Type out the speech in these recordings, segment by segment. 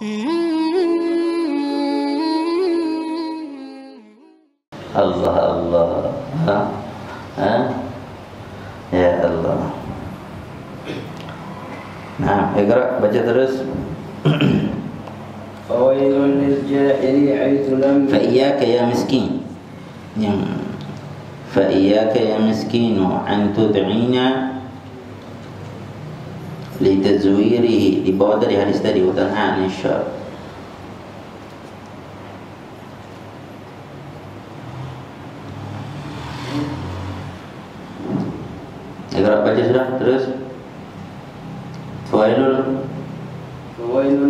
Allah Allah. Ya Allah. Nah, Iqra, baca terus. Fawailun lil jahili haitsu lam Fa iyyaka ya miskin. Yang fa iyyaka ya miskinu an tud'ina li tazwirihi, di bawah dari hadis tadi, wa tanha 'anil syarr. Iqra, baca sudah, terus. Fawailul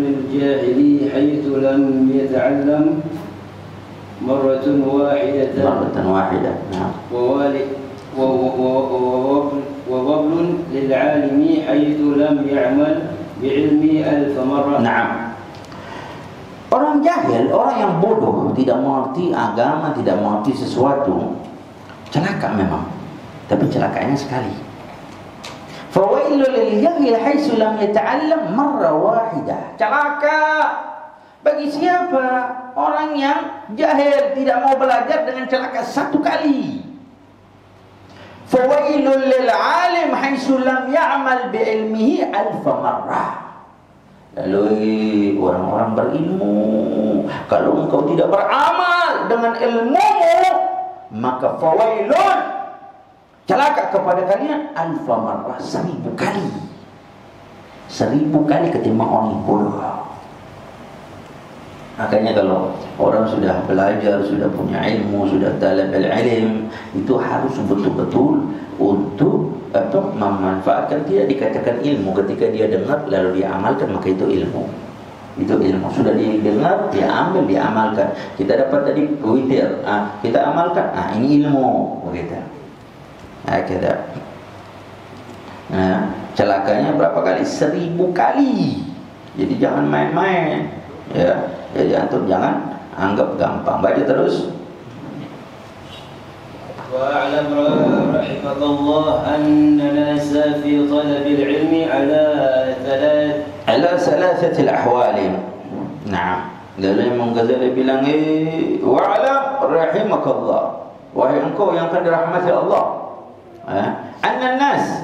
lil jahili haitsu lam yata'allam marratan wahidah. Nah. ووبل للعالم حيث لم يعمل بعلمه 1000 مرة. Nah. Orang jahil, orang yang bodoh, tidak mengerti agama, tidak mengerti sesuatu, celaka memang, tapi celakanya sekali. Fawailul lil jahil haitsu lam yata'allam marra wahidah. Celaka bagi siapa? Orang yang jahil, tidak mau belajar, dengan celaka satu kali. Fawailul lil alim haitsu lam ya'mal bi ilmihi 1000 marrah. Lalu orang-orang berilmu, kalau engkau tidak beramal dengan ilmumu, maka fawailun, celaka kepada kalian 1000 marrah, 1000 kali. 1000 kali ketimbang orang yang bodoh. Makanya kalau orang sudah belajar, sudah punya ilmu, sudah talab al-ilm, itu harus betul-betul untuk memanfaatkan. Dia dikatakan ilmu ketika dia dengar lalu dia amalkan, maka itu ilmu. Itu ilmu. Sudah didengar, dia ambil, dia amalkan. Kita dapat tadi witir, kita amalkan, ini ilmu, begitu. Kita. Nah, celakanya berapa kali? 1000 kali. Jadi jangan main-main, ya. Jadi antum jangan anggap gampang. Baca terus. Wa'alam rahimakallah anna nasa fi talabil ilmi ala thalathatil ahwalin. Nah, lalu Imam Ghazali bilang, wa'alam rahimakallah, wahai engkau yang akan dirahmati Allah, anna nas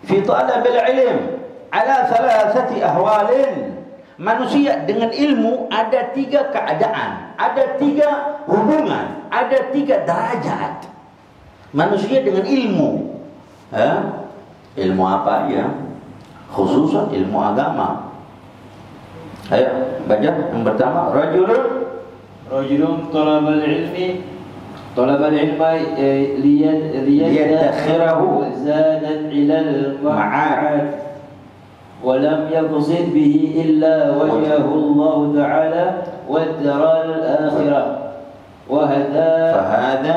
fi talabil ilm ala thalathati ahwalin. Manusia dengan ilmu ada 3 keadaan, ada 3 hubungan, ada 3 derajat. Manusia dengan ilmu, ilmu apa ya? Khususan ilmu agama. Ayo baca yang pertama, rajulun talabal ilmi liyadakhirahu zadat ilal ma'ad ولم يقصد به إلا وجهه الله تعالى والدار الآخرة فهذا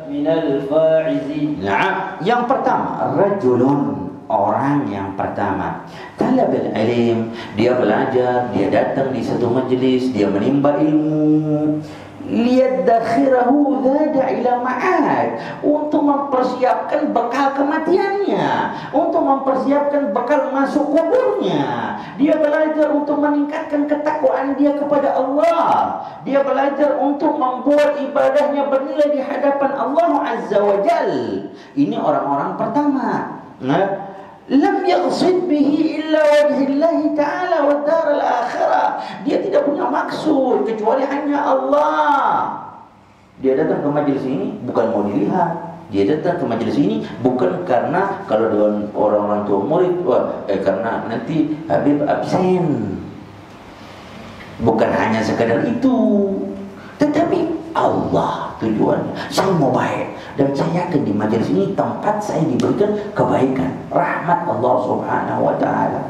من الفاعزين. Nah, yang pertama, rajulun, orang yang pertama, talabul ilm, dia belajar, dia datang di satu majlis, dia menimba ilmu, liyadakhirahu zada ila ma'ad, untuk mempersiapkan bekal kematiannya, untuk mempersiapkan bekal masuk kuburnya. Dia belajar untuk meningkatkan ketakwaan dia kepada Allah. Dia belajar untuk membuat ibadahnya bernilai di hadapan Allah Azza wa Jal. Ini orang-orang pertama. Lam yaqsid bihi illa wajhillahi ta'ala wa daral akhirah. Dia tidak punya maksud kecuali hanya Allah. Dia datang ke majelis ini bukan mau dilihat. Dia datang ke majelis ini bukan karena kalau dengan orang-orang tua murid, karena nanti Habib absen. Bukan hanya sekadar itu, tetapi Allah tujuannya. Saya mau baik, dan saya yakin di majelis ini tempat saya diberikan kebaikan, rahmat Allah Subhanahu wa taala.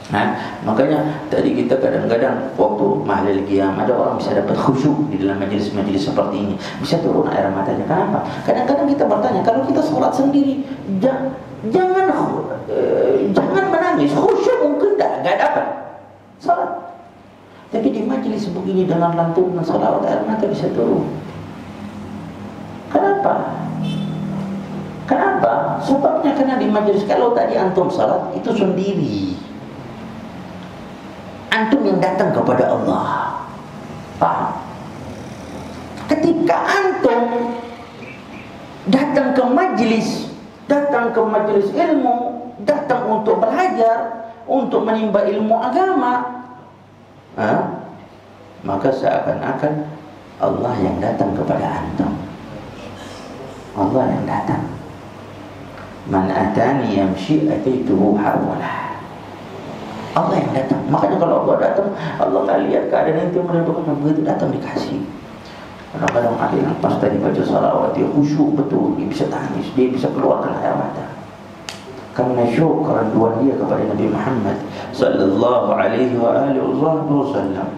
Nah, makanya tadi kita kadang-kadang waktu mahlil qiyam ada orang bisa dapat khusyuk di dalam majelis-majelis seperti ini, bisa turun air matanya. Kenapa? Kadang-kadang kita bertanya, kalau kita sholat sendiri, jangan menangis, khusyuk mungkin enggak dapat sholat. Tapi di majelis begini dengan lantunan salawat, air mata bisa turun. Kenapa? Kenapa? Sebabnya karena di majelis, kalau tadi antum salat itu sendiri, antum yang datang kepada Allah. Paham? Ketika antum datang ke majlis ilmu, datang untuk belajar, untuk menimba ilmu agama, maka seakan-akan Allah yang datang kepada antum. Allah yang datang. Man atani yamshi ataituhu harwala. Allah yang datang. Makanya kalau Allah datang, Allah nggak lihat keadaan itu menentukan, begitu datang dikasih. Kadang-kadang ada yang pas tadi baca salawat, dia khusyuk betul, dia bisa tangis, dia bisa keluarkan air mata karena syukur kerinduan dia kepada Nabi Muhammad sallallahu alaihi wasallam.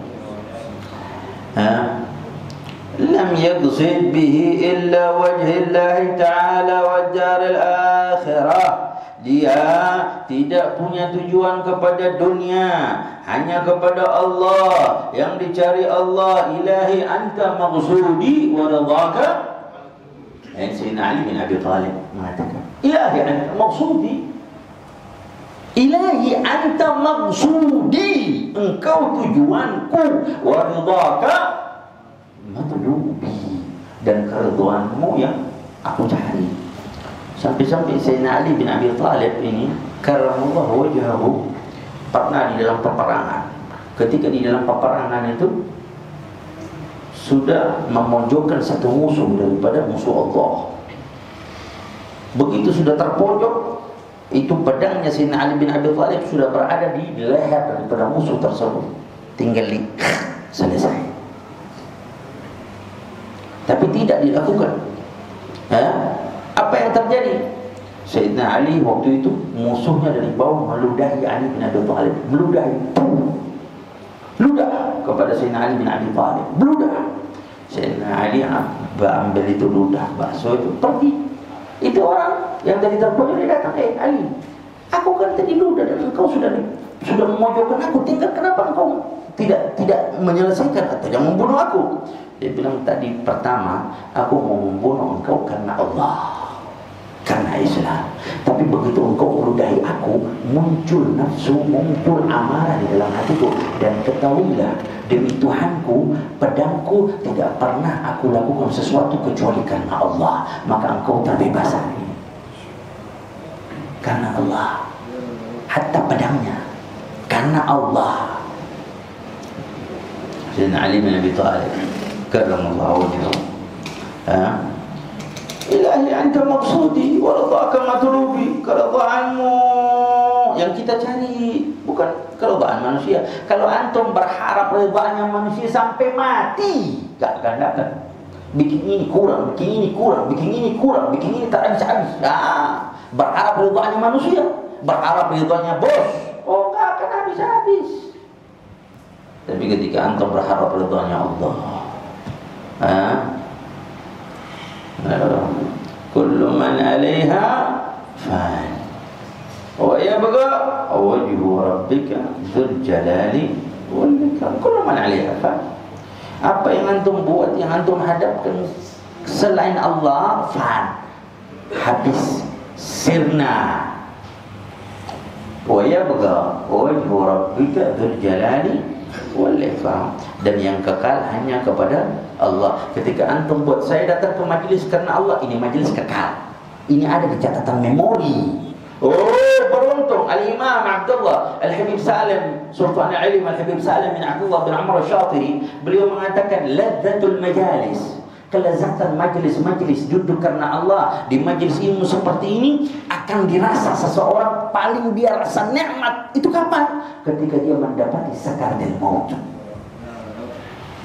Lam yaqsid bihi illa wajhillahi ta'ala wa jaril akhirah. Dia tidak punya tujuan kepada dunia, hanya kepada Allah. Yang dicari Allah, ilahi anta maghsudi wa ridhaka. Sayyidina Ali bin Abi Thalib mengatakan, ilahi anta maghsudi, ilahi anta maghsudi, engkau tujuanku, wa ridhaka matlubi, dan keridhaanmu yang aku cari. Sampai-sampai Sayyidina Ali bin Abi Thalib ini karramallahu wajhahu pernah di dalam peperangan. Ketika di dalam peperangan itu sudah memojokkan satu musuh daripada musuh Allah. Begitu sudah terpojok, itu pedangnya Sayyidina Ali bin Abi Thalib sudah berada di leher daripada musuh tersebut. Tinggal selesai. Tapi tidak dilakukan. Apa yang terjadi? Sayyidina Ali waktu itu musuhnya dari bawah meludahi Ali bin Abi Thalib, meludahi, ludah kepada Sayyidina Ali bin Abi Thalib, meludah. Sayyidina Ali ambil itu ludah bakso itu, pergi. Itu orang yang tadi terpojok dia datang, Ali, aku kan tadi ludah dan engkau sudah memojokkan aku, tinggal kenapa engkau tidak menyelesaikan atau yang membunuh aku? Dia bilang, tadi pertama aku mau membunuh engkau karena Allah, karena Islam. Tapi begitu engkau meludahi aku, muncul nafsu, muncul amarah di dalam hatiku. Dan ketahuilah, demi Tuhanku, pedangku tidak pernah aku lakukan sesuatu kecuali karena Allah. Maka engkau terbebas hari ini karena Allah. Hatta pedangnya karena Allah. Sayyidina Ali bin Abi Thalib karramallahu wajhahu, ilahi anta maqsudi wa ridhaka matlubi, keridhaanmu yang kita cari, bukan keridhaan manusia. Kalau antum berharap ridhaannya manusia sampai mati, gak akan dapat. Bikin ini kurang, bikin ini kurang, bikin ini kurang, bikin ini tak habis-habis. Berharap ridhaannya manusia, berharap ridhaannya bos, gak akan habis-habis. Tapi ketika antum berharap ridhaannya Allah, kullu man 'alaiha fan wa yabqa wajhu rabbika dzul jalali wal ikram. Kullu man 'alaiha fan. Apa yang antum buat, yang antum hadapkan selain Allah, fan, habis, sirna. Wa yabqa wajhu rabbika dzul jalali wal ikram. Dan yang kekal hanya kepada Allah. Ketika antum buat, saya datang ke majlis karena Allah, ini majlis kekal, ini ada di catatan memori. Beruntung Al-Imam Abdullah Al-Habib Salim, Sultan Al-Ilim Al-Habib Salim bin Abdullah bin Amr Al-Shatiri, beliau mengatakan ladzatul majalis, kelezatan majlis-majlis duduk karena Allah. Di majlis ilmu seperti ini akan dirasa seseorang paling dia rasa nikmat itu kapan? Ketika dia mendapati sakaratul maut.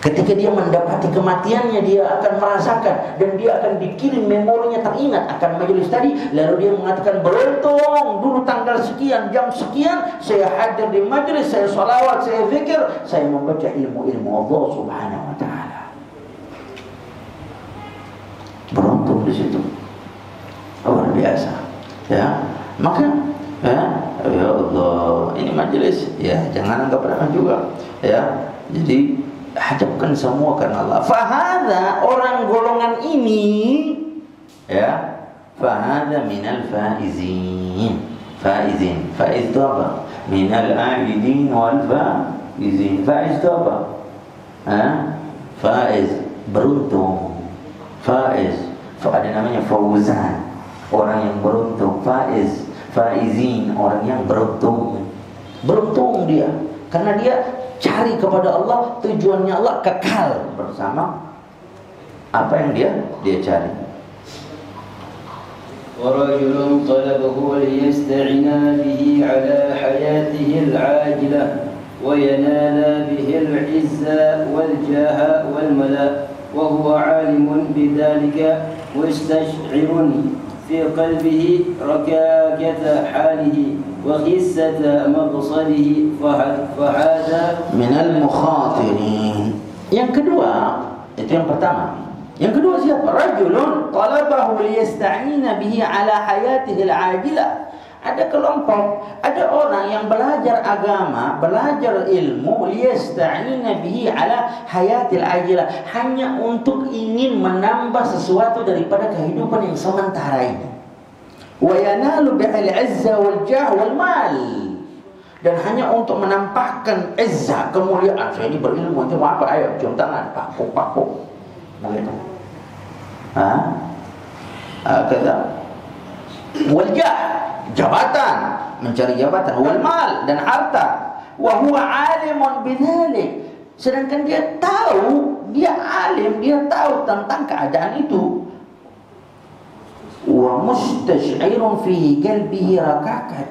Ketika dia mendapati kematiannya, dia akan merasakan dan dia akan dikirim memorinya, teringat akan majelis tadi. Lalu dia mengatakan, beruntung dulu tanggal sekian, jam sekian, saya hadir di majelis, saya salawat, saya zikir, saya membaca ilmu-ilmu Allah Subhanahu wa ta'ala. Beruntung di situ, luar biasa. Ya, maka ya Allah, ini majelis, ya jangan anggap remeh juga. Ya, jadi hadapkan semua karena Allah. Fahada, orang golongan ini, ya, fahada minal faizin. Faiz itu apa? Minal aidin wal Fa'izin. Faiz itu apa? Faiz, beruntung. Faiz, ada namanya Fauzan, orang yang beruntung. Faiz, faizin, orang yang beruntung. Beruntung dia, karena dia cari kepada Allah, tujuannya Allah kekal bersama apa yang dia cari. ورجل طلبه ليستعين به على حياته العاجلة وينال به العزة والجاه والملا وهو عالم بذلك مستشعر في قلبه ركاكة حاله وخسة مقصده فهذا من المخاطرين. Yang kedua, itu yang pertama. Yang kedua siapa? Rajulun talabahu liyasta'ina bihi ala hayatihi al-ajilah. Ada kelompok, ada orang yang belajar agama, belajar ilmu, liyasta'ina bihi ala hayatil ajilah, hanya untuk ingin menambah sesuatu daripada kehidupan yang sementara ini. Wa yanalu bihil izza wal jah wal mal. Dan hanya untuk menampakkan izzah, kemuliaan. Saya ini berilmu, itu apa? Ayo, cium tangan, pakuk. Begitu. Kata waljah, jabatan, mencari jabatan, wal mal, dan harta. Wa huwa alimun bidzalik. Sedangkan dia tahu, dia alim, dia tahu tentang keadaan itu. Wa mustash'irun fi qalbihi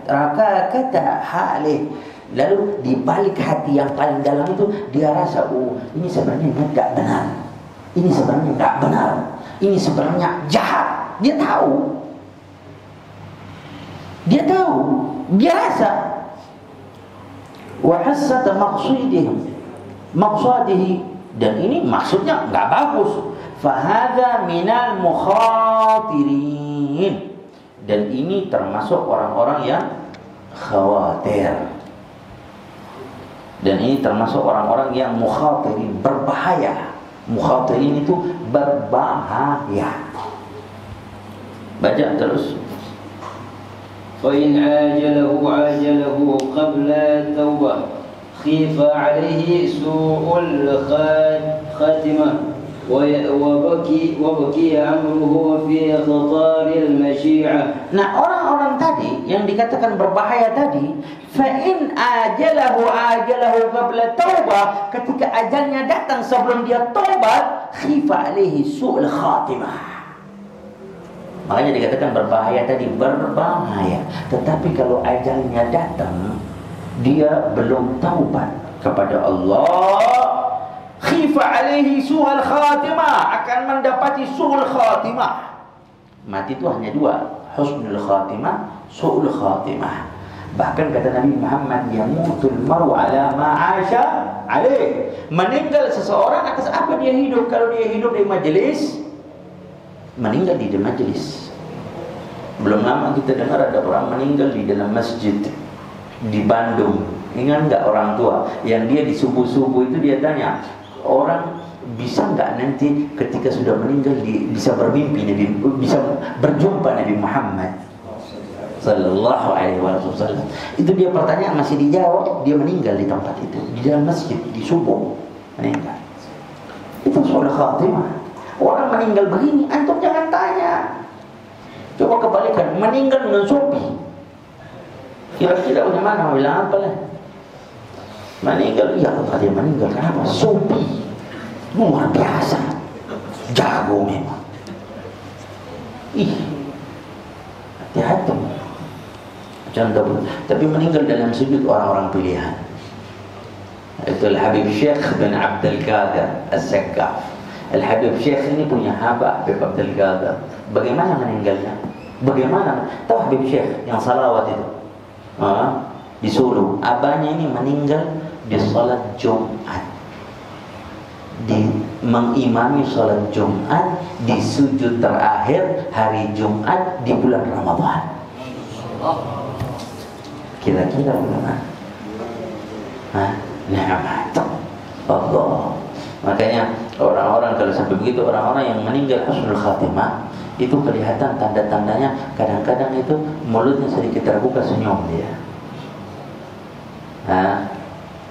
rakakata halih. Lalu di balik hati yang paling dalam itu dia rasa, ini sebenarnya enggak benar. Ini sebenarnya enggak benar. Ini sebenarnya jahat. Dia tahu. Dia tahu. Dia rasa. Wa hassata maqsadihi. Dan ini maksudnya enggak bagus. Fahadha minal mukhatirin. Dan ini termasuk orang-orang yang khawatir. Dan ini termasuk orang-orang yang mukhatirin, berbahaya. Mukhatirin itu berbahaya. Baca terus. فإن عاجله قبل التوبة خيف عليه سوء الخاتمة وبكي أمره في خطار المشيعة. Nah, orang-orang tadi yang dikatakan berbahaya tadi, fa'in ajalahu qabla taubah, ketika ajalnya datang sebelum dia taubat, khifa alaihi su'ul khatimah. Makanya dikatakan berbahaya tadi, berbahaya. Tetapi kalau ajalnya datang, dia belum taubat kepada Allah, khifa alaihi su'ul khatimah, akan mendapati su'ul khatimah. Mati itu hanya dua, husnul khatimah, su'ul khatimah. Bahkan kata Nabi Muhammad, yamutul maru ala ma'asha alaih. Meninggal seseorang atas apa dia hidup. Kalau dia hidup di majelis, meninggal di majelis. Belum lama kita dengar ada orang meninggal di dalam masjid di Bandung. Ingat enggak orang tua yang dia di subuh-subuh itu dia tanya, orang bisa enggak nanti ketika sudah meninggal bisa bermimpi Nabi, bisa berjumpa Nabi Muhammad sallallahu alaihi wasallam. Itu dia pertanyaan masih dijawab, dia meninggal di tempat itu, di dalam masjid di subuh meninggal. Itu su'ul khatimah. Orang meninggal begini, antum jangan tanya. Coba kebalikan, meninggal dengan supi. Kira-kira bagaimana? Bilang apa lah? Meninggal, ya Allah dia meninggal. Kenapa? Supi. Luar biasa. Jago memang. Hati-hati. Contoh, tapi meninggal dalam sujud orang-orang pilihan. Itu Al-Habib Syekh bin Abdul Qadir As-Saqqaf. Al-Habib Syekh ini punya haba Habib Abdul Qadir. Bagaimana meninggalnya? Bagaimana? Tahu Habib Syekh yang salawat itu? Di Solo. Abahnya ini meninggal di salat Jumat. Mengimami salat Jumat di sujud terakhir hari Jumat di bulan Ramadan. Kira-kira bagaimana? Ni'mat Allah. Makanya orang-orang kalau sampai begitu, orang-orang yang meninggal husnul khatimah itu kelihatan tanda-tandanya, kadang-kadang itu mulutnya sedikit terbuka senyum dia.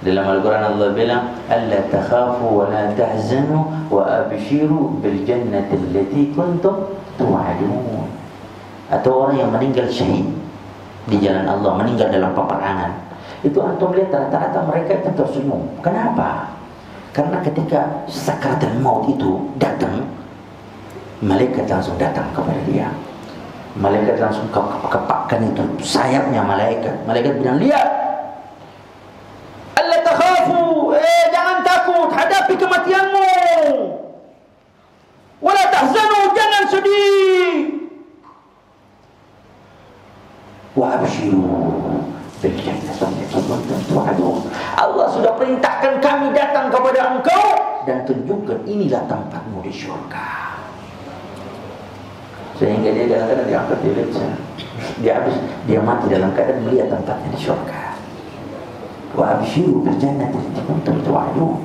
Dalam Al-Quran Allah bilang, "Alla takhafu wa la tahzanu wa abshiru bil jannati allati kuntum tu'adun." Atau orang yang meninggal syahid di jalan Allah, meninggal dalam peperangan, itu antum lihat rata-rata mereka itu tersenyum. Kenapa? Karena ketika sakaratul maut itu datang, malaikat langsung datang kepada dia. Malaikat langsung kepakkan itu sayapnya malaikat. Malaikat bilang, "Lihat, alla takhafu, jangan takut hadapi kematianmu. Wala tahzanu, jangan sedih. Wa abshiru bil jannati allati kuntum tu'adun." Allah sudah perintahkan kami datang kepada engkau dan tunjukkan inilah tempatmu di surga. Sehingga dia kadang-kadang diangkat, dia mati dalam keadaan melihat tempatnya di surga. Wa abshiru bil jannati allati kuntum tu'adun.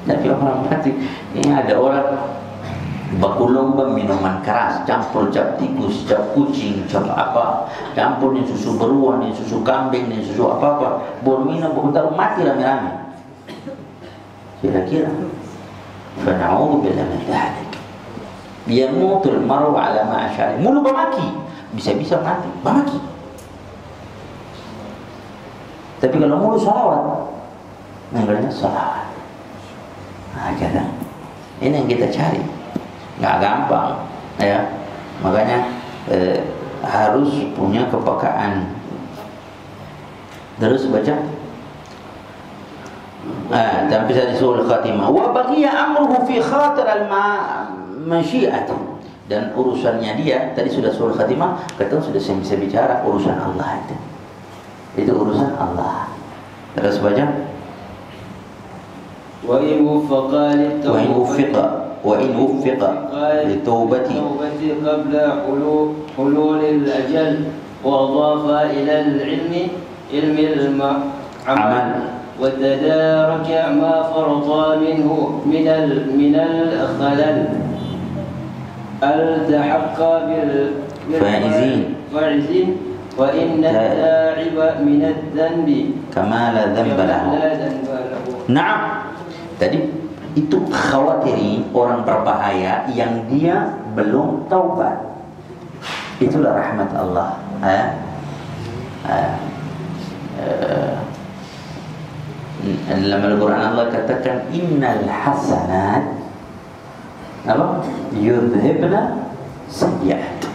Tapi orang mati, ini ada orang baku lomba minuman keras, campur cap tikus, cap kucing, cap apa, campur nih susu beruang, nih susu kambing, nih susu apa-apa, baru minum, baru taruh, mati rame-rame. Kira-kira fana'udhu billah min dhalik. Yamutul maru ala ma'asyari. Mulu bamaki, bisa-bisa mati bamaki. Tapi kalau mulu salawat, mengenai salawat, kadang ini yang kita cari. Nggak gampang, ya. Makanya harus punya kepekaan. Terus baca. Dan bisa disuruh khatimah. Wa baqiya amruhu fi khatir al-masyi'ati. Dan urusannya dia tadi sudah surah khatimah, kita sudah bisa bicara urusan Allah itu. Itu urusan Allah. Terus baca. Wa in wuffiqa للتوبة قبل حلول الأجل وأضاف إلى العلم العمل وتدارك ما فرط منه من الخلل التحق بالفائزين وإن التائب من الذنب كما لا ذنب له. نعم. Tadi itu khawatiri orang berbahaya yang dia belum taubat. Itulah rahmat Allah. Dalam Al-Quran Allah katakan, innal hasanat apa? Yudhibna sayyi'at.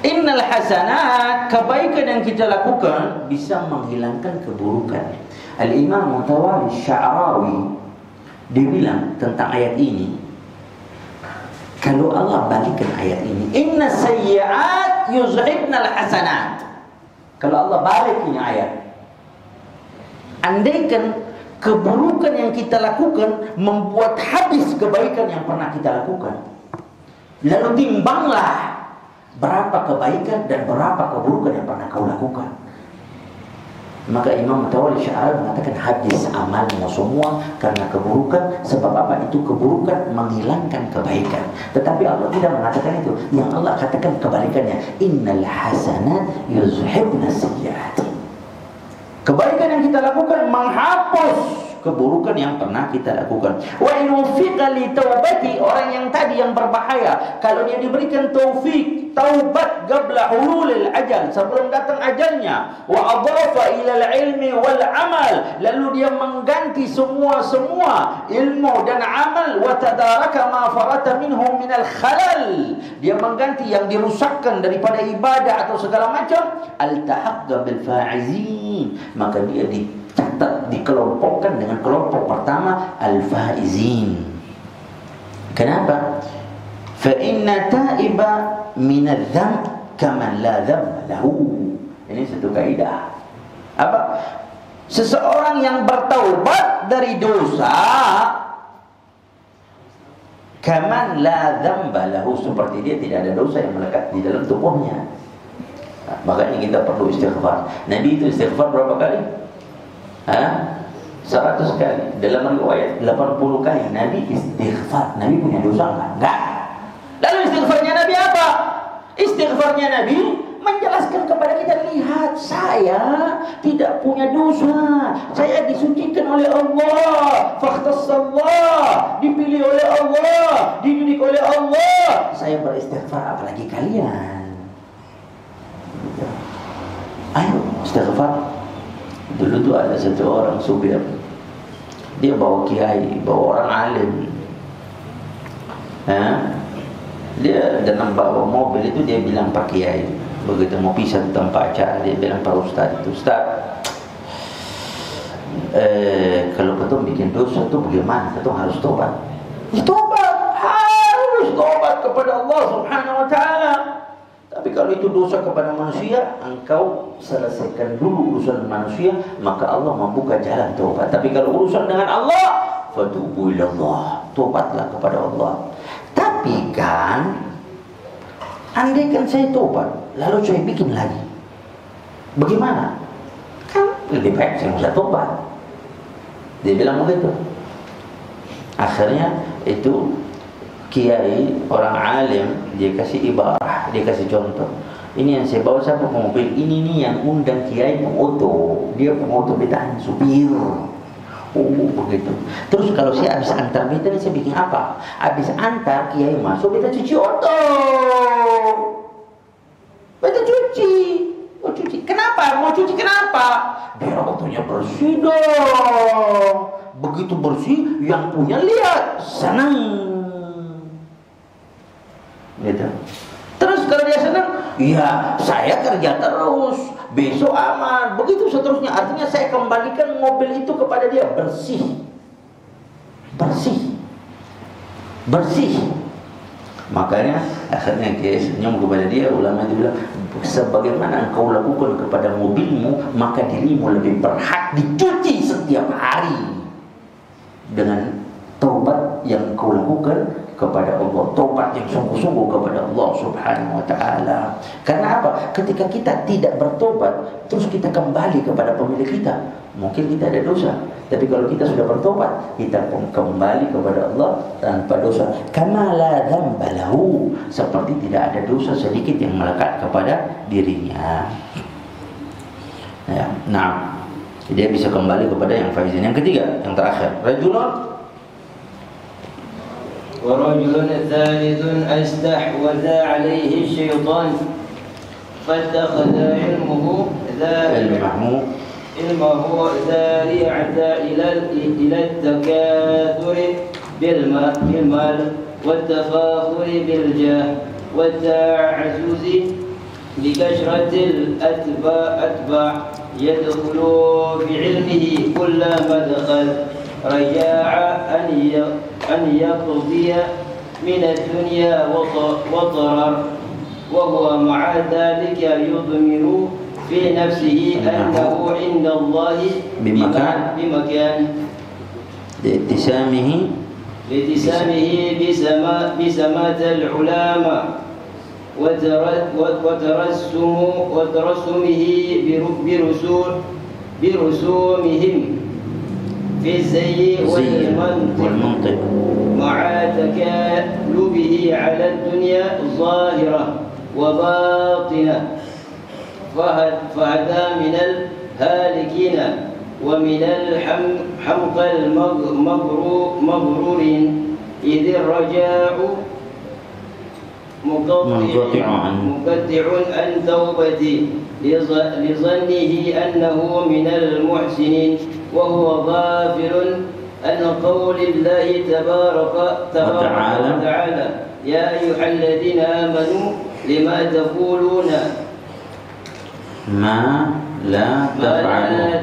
Innal hasanat, kebaikan yang kita lakukan bisa menghilangkan keburukan. Al-Imam Mutawalli Sya'rawi dia bilang tentang ayat ini, kalau Allah balikkan ayat ini, inna sayyi'at yuzhibna al-hasanat. Kalau Allah balik ini ayat, andaikan keburukan yang kita lakukan membuat habis kebaikan yang pernah kita lakukan, lalu timbanglah berapa kebaikan dan berapa keburukan yang pernah kau lakukan. Maka Imam Mutawalli Sya'rawi mengatakan habis amalmu semua karena keburukan. Sebab apa? Itu keburukan menghilangkan kebaikan. Tetapi Allah tidak mengatakan itu. Yang Allah katakan kebalikannya, innal hasanat yuzhibna sayyi'at. Kebaikan yang kita lakukan menghapus keburukan yang pernah kita lakukan. Wa in wuffiqa li taubati, orang yang tadi yang berbahaya, kalau dia diberikan taufik taubat qabla hululil ajal, sebelum datang ajalnya, wa adhafa ila al-ilmi wal amal, lalu dia mengganti semua ilmu dan amal, wa tadaraka ma farata minhu min al-khalal, dia mengganti yang dirusakkan daripada ibadah atau segala macam, al-tahaqqa bil faizin, maka dia dicatat, dikelompokkan dengan kelompok pertama, al-faizin. Kenapa? Fa inna taiba min adz-dzamb kaman la dzamba lahu. Ini satu kaidah. Apa? Seseorang yang bertaubat dari dosa, kaman la dzamba lahu, seperti dia tidak ada dosa yang melekat di dalam tubuhnya. Nah, makanya kita perlu istighfar. Nabi itu istighfar berapa kali? 100 kali. Dalam riwayat 80 kali Nabi istighfar. Nabi punya dosa enggak? Lalu istighfarnya Nabi apa? Istighfarnya Nabi menjelaskan kepada kita, lihat saya tidak punya dosa, saya disucikan oleh Allah, fakhtassallah, dipilih oleh Allah, dididik oleh Allah, saya beristighfar, apalagi kalian. Ayo istighfar. Dulu tuh ada satu orang supir, dia bawa kiai, bawa orang alim. Dia dalam bawa mobil itu dia bilang Pak Kiai, begitu mau pisah di tempat acara, dia bilang Pak Ustaz itu, Ustaz, kalau ketong bikin dosa itu bagaimana? Ketong harus tobat. Tobat, harus tobat kepada Allah Subhanahu Wa Taala. Tapi kalau itu dosa kepada manusia, engkau selesaikan dulu urusan manusia, maka Allah membuka jalan tobat. Tapi kalau urusan dengan Allah, fatubu ilallah, tobatlah kepada Allah. Tapi kan, andai kan saya tobat, lalu saya bikin lagi, bagaimana? Kan lebih baik saya usah tobat. Dia bilang begitu. Akhirnya itu kiai, orang alim, dia kasih ibarah, dia kasih contoh. Ini yang saya bawa siapa mobil, ini nih yang undang kiai pengoto, dia pengoto betahan supir. Begitu. Terus kalau saya habis antar beta, saya bikin apa? Habis antar kiai masuk, beta cuci oto. Beta cuci. Oh cuci. Kenapa? Mau cuci kenapa? Biar otonya bersih dong. Begitu bersih, yang punya lihat senang. Gitu. Terus kalau dia senang, ya saya kerja terus, besok aman, begitu seterusnya. Artinya saya kembalikan mobil itu kepada dia bersih, bersih, bersih. Makanya akhirnya dia senyum kepada dia. Ulama itu bilang, sebagaimana engkau lakukan kepada mobilmu, maka dirimu lebih berhak dicuci setiap hari dengan taubat yang engkau lakukan kepada Allah, taubat yang sungguh-sungguh kepada Allah Subhanahu Wa Taala. Karena apa? Ketika kita tidak bertobat, terus kita kembali kepada pemilik kita, mungkin kita ada dosa. Tapi kalau kita sudah bertobat, kita pun kembali kepada Allah tanpa dosa. Kama la dzamba lahu, seperti tidak ada dosa sedikit yang melekat kepada dirinya. Ya, nah, dia bisa kembali kepada yang faizin. Yang ketiga, yang terakhir, rajulun ورجل ثالث استحوذ عليه الشيطان فاتخذ علمه ذريعة إلى التكاثر بالمال والتفاخر بالجاه والتعزز بكثرة الأتباع يدخل بعلمه كل مدخل رجاء أن يقضي من الدنيا وضرر وهو مع ذلك يضمر في نفسه أنه عند الله بمكان لاتسامه بسمات العلماء وترسمه برسومهم في الزي والمنطق مع تكالبه على الدنيا ظاهرة وباطنة فهذا من الهالكين ومن الحمقى المغرورين إذ الرجاء منقطع عن توبته لظنه أنه من المحسنين وهو غافل عن قول الله تبارك وتعالى يا أيها الذين آمنوا لما تقولون ما لا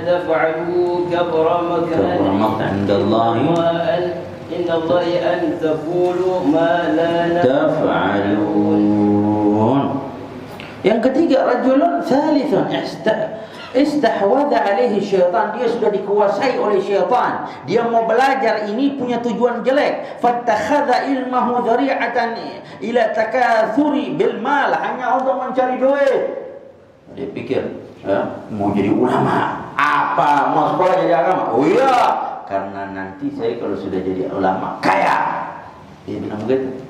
تفعلوا كبر مقتا عند الله إن الله أن تقولوا ما لا تفعلون. Yang ketiga, rajulun thalithun istahwadha alaihi syaitan, dia sudah dikuasai oleh syaitan. Dia mau belajar, ini punya tujuan jelek. Fattakhadha ilmahu dhari'atan ila takathuri bil mal, hanya untuk mencari duit. Dia pikir, mau jadi ulama. Apa? Mau sekolah jadi agama? Oh iya, karena nanti saya kalau sudah jadi ulama kaya. Dia bilang begitu.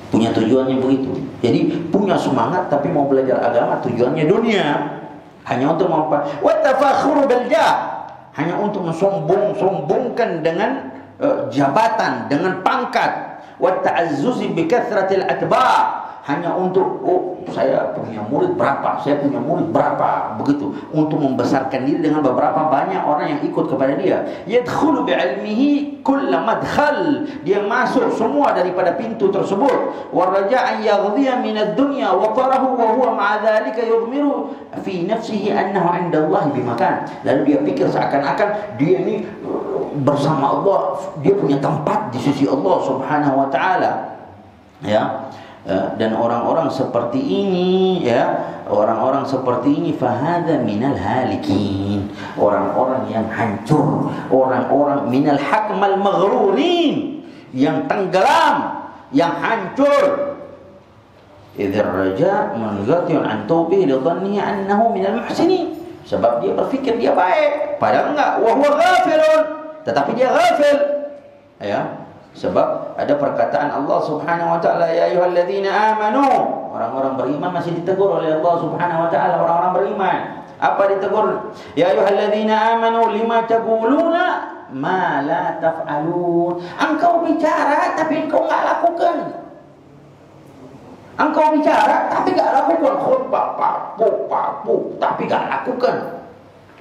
Punya tujuannya begitu. Jadi punya semangat tapi mau belajar agama tujuannya dunia. Hanya untuk wa tafakhuru bil jah. Hanya untuk mensombong-sombongkan dengan jabatan, dengan pangkat. Wa ta'azzuzi bi kathratil atba'. Hanya untuk saya punya murid berapa, saya punya murid berapa, begitu, untuk membesarkan diri dengan beberapa banyak orang yang ikut kepada dia. Yadkhulu bi'ilmihi kull madkhal, dia masuk semua daripada pintu tersebut. Wa raja'an yaghdhiya min ad-dunya wa tarahu wa huwa ma'a dhalika yughmiru fi nafsihi annahu 'inda Allah bimakan. Lalu dia pikir seakan-akan dia ini bersama Allah, dia punya tempat di sisi Allah Subhanahu wa taala. Ya. Dan orang-orang seperti ini, ya, orang-orang seperti ini fahada minal halikin, orang-orang yang hancur, orang-orang minal hakmal maghrurin, yang tenggelam, yang hancur. Idzar raja munqati'un an tawbihi li dhannihi annahu minal muhsinin, sebab dia berfikir dia baik padahal enggak, wa huwa ghafilun, tetapi dia ghafil, ya. Sebab ada perkataan Allah Subhanahu wa taala, ya ayyuhalladzina amanu, orang-orang beriman masih ditegur oleh Allah Subhanahu wa taala, orang-orang beriman. Apa ditegur? Ya ayyuhalladzina amanu lima taquluna ma la taf'alun. Engkau bicara tapi engkau enggak lakukan. Engkau bicara tapi enggak lakukan. Khutbah papu tapi enggak lakukan.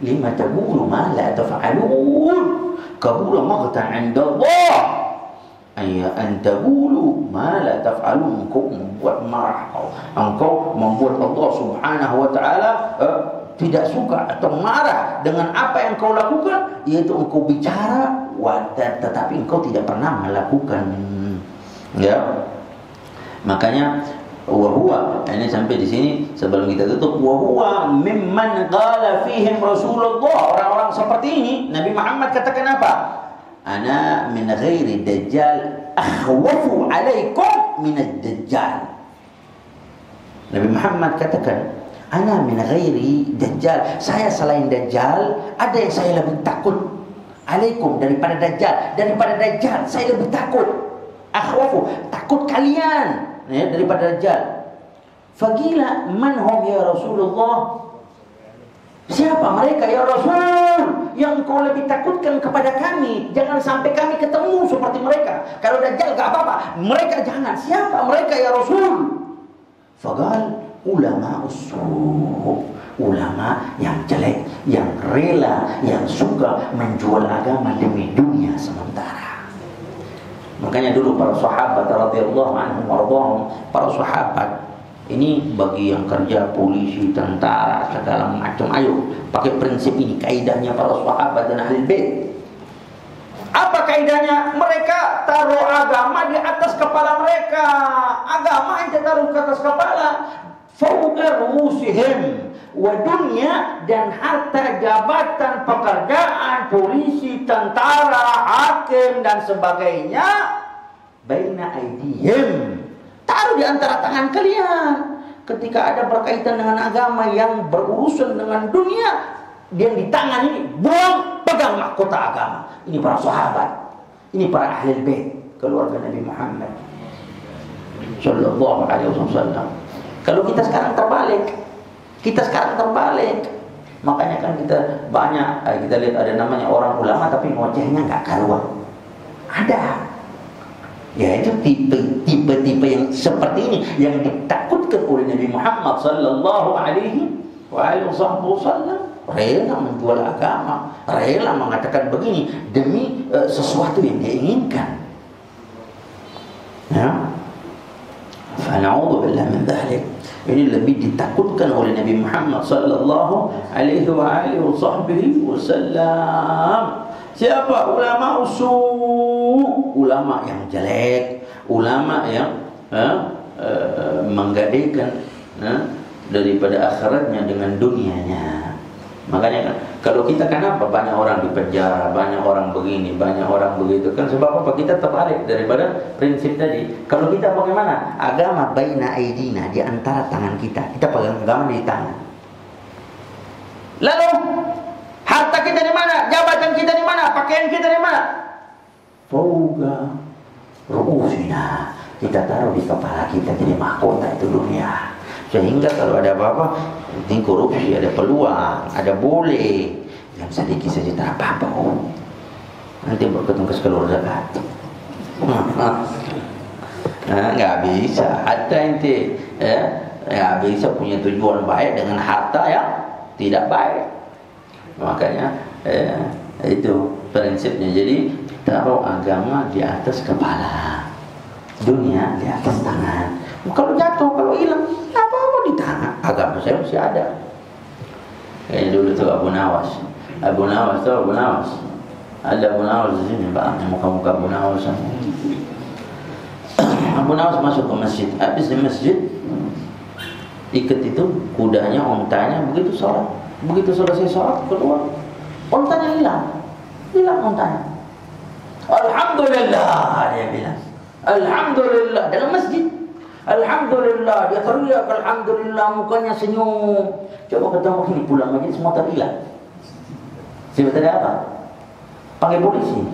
Lima taqulu ma la taf'alun. Kabura maghtan 'inda Allah. Ayya antaqulu ma la taf'alun. Engkau membuat marah, engkau membuat Allah Subhanahu wa taala tidak suka atau marah dengan apa yang kau lakukan, yaitu engkau bicara tetapi engkau tidak pernah melakukan. Ya. Makanya wa huwa, ini sampai di sini sebelum kita tutup, wa huwa mimman qala fihim Rasulullah, orang-orang seperti ini Nabi Muhammad katakan apa? Ana min ghairi dajjal akhwafu alaikum min ad-dajjal. Nabi Muhammad katakan, ana min ghairi dajjal, saya selain dajjal ada yang saya lebih takut alaikum daripada dajjal. Daripada dajjal saya lebih takut. Akhwafu, takut kalian, ya, daripada dajjal. Faqila man hum ya Rasulullah, siapa mereka ya Rasul yang kau lebih takutkan kepada kami? Jangan sampai kami ketemu seperti mereka. Kalau dajjal gak apa-apa, mereka jangan. Siapa mereka ya Rasul? Faqal ulama usuh, ulama yang jelek, yang rela, yang suka menjual agama demi dunia sementara. Makanya dulu para sahabat radhiyallahu anhum warḍahum, para sahabat ini bagi yang kerja polisi, tentara, segala macam, ayo pakai prinsip ini, kaidahnya para sahabat dan ahli bait. Apa kaidahnya? Mereka taruh agama di atas kepala mereka. Agama yang taruh ke atas kepala, fawqa ru'usihim, wa dunya, dan harta, jabatan, pekerjaan, polisi, tentara, hakim dan sebagainya, baina aidihim, taruh di antara tangan kalian. Ketika ada berkaitan dengan agama yang berurusan dengan dunia, dia di tangan ini buang, pegang mahkota agama. Ini para sahabat, ini para ahli bait, keluarga Nabi Muhammad sallallahu alaihi wasallam. Kalau kita sekarang terbalik, makanya kan kita banyak, kita lihat ada namanya orang ulama tapi ngocehnya nggak karuan. Ada. Ya, itu tipe-tipe yang seperti ini yang ditakutkan oleh Nabi Muhammad sallallahu alaihi wasallam. Rela menjual agama, rela mengatakan begini demi sesuatu yang dia inginkan. Ya. Fa na'udzu billahi min dzalik. Ini lebih ditakutkan oleh Nabi Muhammad sallallahu alaihi wasallam. Siapa? Ulama usul, ulama yang jelek, ulama yang menggadaikan daripada akhiratnya dengan dunianya. Makanya kan, kalau kita kenapa banyak orang di penjara, banyak orang begini, banyak orang begitu, kan sebab apa? Kita terbalik daripada prinsip tadi. Kalau kita bagaimana? Agama baina aidina, di antara tangan kita. Kita pegang agama di tangan. Lalu harta kita di mana? Jabatan kita di mana? Pakaian kita di mana? Fawqa ru'usina, kita taruh di kepala kita jadi mahkota itu dunia. Sehingga kalau ada apa-apa, penting korupsi, ada peluang, ada boleh, yang sedikit saja tak apa-apa. Nanti berketemu ke seluruh zakat. Nggak bisa. Hatta ente nggak bisa punya tujuan baik dengan harta yang tidak baik. Makanya itu prinsipnya. Jadi taruh agama di atas kepala, dunia di atas tangan. Kalau jatuh, kalau hilang, apa-apa di tangan. Agama saya masih ada. Kayak dulu tuh Abu Nawas tuh Abu Nawas. Ada Abu Nawas di sini, Pak. Muka-muka Abu Nawas. Abu Nawas masuk ke masjid. Habis di masjid, ikat itu kudanya, ontanya. Begitu selesai sholat, keluar, ontanya hilang ontanya. Alhamdulillah, dia bilang. Alhamdulillah dalam masjid. Alhamdulillah, dia teriak alhamdulillah, mukanya senyum. Coba ketemu sini, pulang lagi semua terhilang. Sebetulnya apa? Panggil polisi.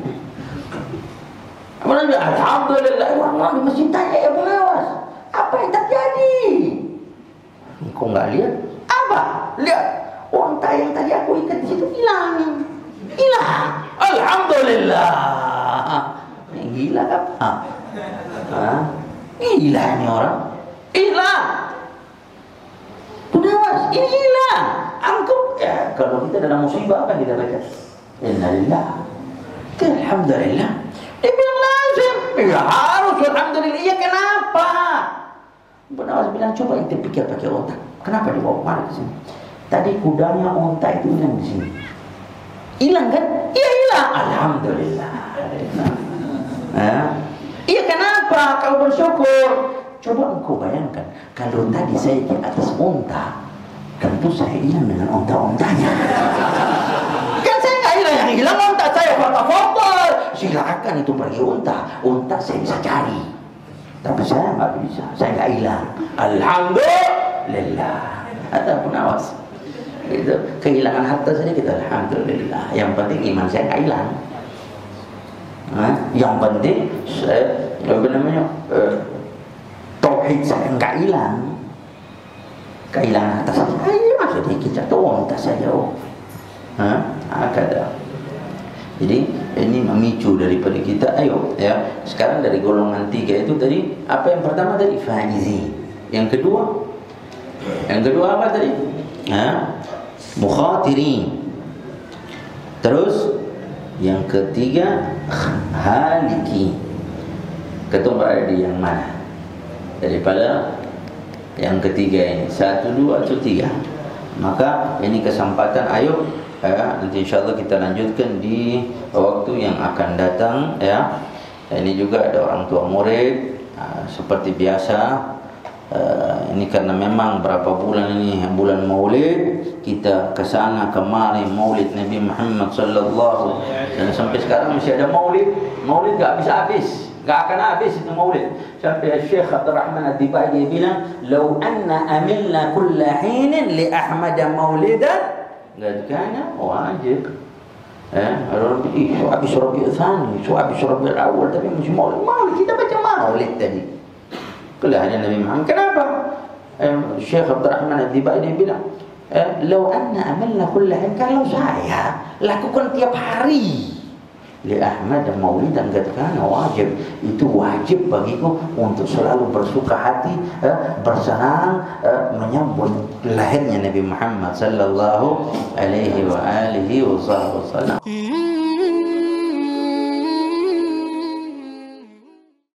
Alhamdulillah, orang di masjid tanya ya Abu Nawas, apa yang terjadi? Kau nggak lihat? Apa? Lihat, onta yang tadi aku ikat di situ hilang. Alhamdulillah. Gila apa? Gila ini orang. Hilang. Abu Nawas, ini hilang. Angkut. Ya, kalau kita dalam musibah apa kita baca? Innalillah. Alhamdulillah. Dia bilang lazim. Ya harus alhamdulillah. Iya kenapa? Abu Nawas bilang coba ente pikir pakai otak. Kenapa dibawa kemari ke sini? Tadi kudanya onta itu hilang di sini. Hilang kan? Iya hilang. Alhamdulillah. Iya kenapa? Kau bersyukur. Coba engkau bayangkan kalau tadi saya di atas onta, tentu saya hilang dengan onta-ontanya. Kan saya nggak hilang, yang hilang onta saya. Foto-foto. Silakan itu pergi onta saya bisa cari. Tapi saya nggak bisa, saya nggak hilang. Alhamdulillah. Ada Abu Nawas. Itu kehilangan harta saja kita alhamdulillah. Yang penting iman saya nggak hilang. Yang penting saya tauhid saya nggak hilang. Kehilangan harta saja. Ayo maksudnya kita tuh onta saja. Ada. Jadi ini memicu daripada kita. Ayo ya. Sekarang dari golongan 3 itu tadi apa yang pertama tadi? Faizi. Yang kedua apa tadi? Mukhatirin. Terus yang ketiga haliki. Ketua berada di yang mana? Daripada yang ketiga ini 1, 2 atau 3. Maka ini kesempatan. Ayo nanti insyaAllah kita lanjutkan di waktu yang akan datang ya. Ini juga ada orang tua murid seperti biasa. Ini karena memang berapa bulan ini bulan Maulid, kita kesana kemari Maulid Nabi Muhammad sallallahu dan sampai sekarang masih ada Maulid gak habis, gak akan habis itu Maulid. Sampai Syekh Abdul Rahman Ad-Dibai dia bilang, "Lau anna amilna kulla hinin li Ahmad Maulidan, qad kana wajib." Habis Rabiul Tsani, habis Rabiul Awal, tapi masih Maulid kita baca Maulid tadi. Kelahiran Nabi Muhammad. Kenapa? Syekh Abdul Rahman Ad-Dibai dia bilang, "Lau anna amalna kullahin," kalau saya lakukan tiap hari li Ahmad Maulid dan katakan wajib, itu wajib bagiku untuk selalu bersuka hati, bersenang menyambut lahirnya Nabi Muhammad sallallahu alaihi wa alihi wasallam.